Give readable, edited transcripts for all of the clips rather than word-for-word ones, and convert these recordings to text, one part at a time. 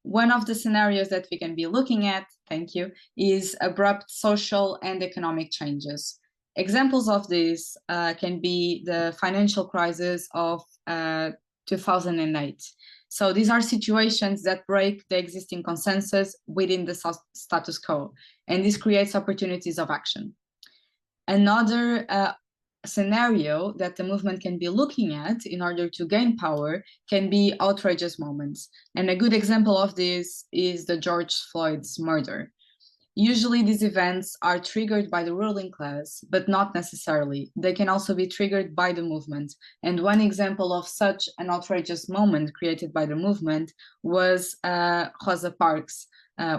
One of the scenarios that we can be looking at, thank you, is abrupt social and economic changes. Examples of this can be the financial crisis of 2008. So these are situations that break the existing consensus within the status quo, and this creates opportunities of action. Another scenario that the movement can be looking at in order to gain power can be outrageous moments. And a good example of this is the George Floyd's murder. Usually these events are triggered by the ruling class, but not necessarily. They can also be triggered by the movement. And one example of such an outrageous moment created by the movement was Rosa Parks,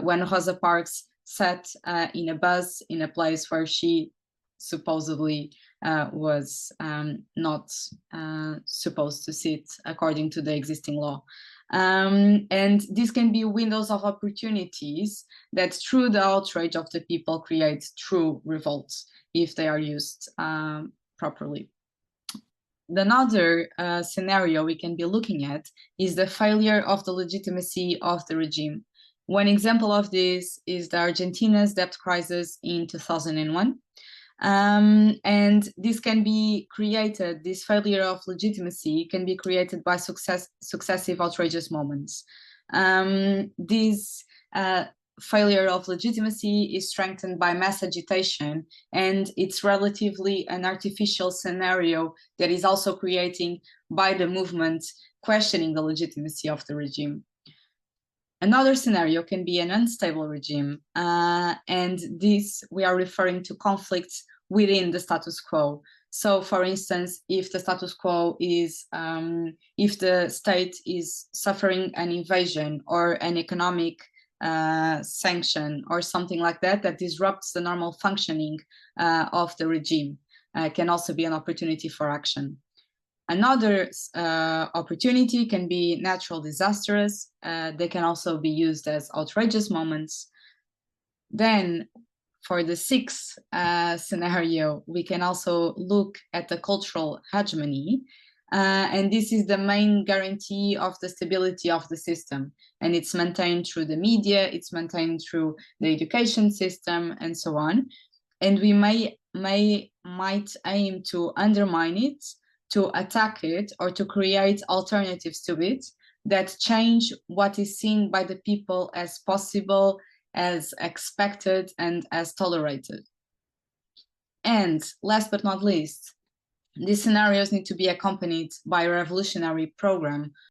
when Rosa Parks sat in a bus in a place where she supposedly was not supposed to sit according to the existing law. And these can be windows of opportunities that through the outrage of the people create true revolts if they are used properly. Another scenario we can be looking at is the failure of the legitimacy of the regime. One example of this is the Argentina's debt crisis in 2001. And this can be created, this failure of legitimacy can be created by successive outrageous moments. This failure of legitimacy is strengthened by mass agitation, and it's relatively an artificial scenario that is also creating by the movement questioning the legitimacy of the regime. Another scenario can be an unstable regime, and this we are referring to conflicts within the status quo. So, for instance, if the status quo is, if the state is suffering an invasion or an economic sanction or something like that, that disrupts the normal functioning of the regime, can also be an opportunity for action. Another opportunity can be natural disasters. They can also be used as outrageous moments. Then for the sixth scenario, we can also look at the cultural hegemony. And this is the main guarantee of the stability of the system. And it's maintained through the media, it's maintained through the education system, and so on. And we might aim to undermine it, to attack it, or to create alternatives to it that change what is seen by the people as possible, as expected, and as tolerated. And last but not least, these scenarios need to be accompanied by a revolutionary program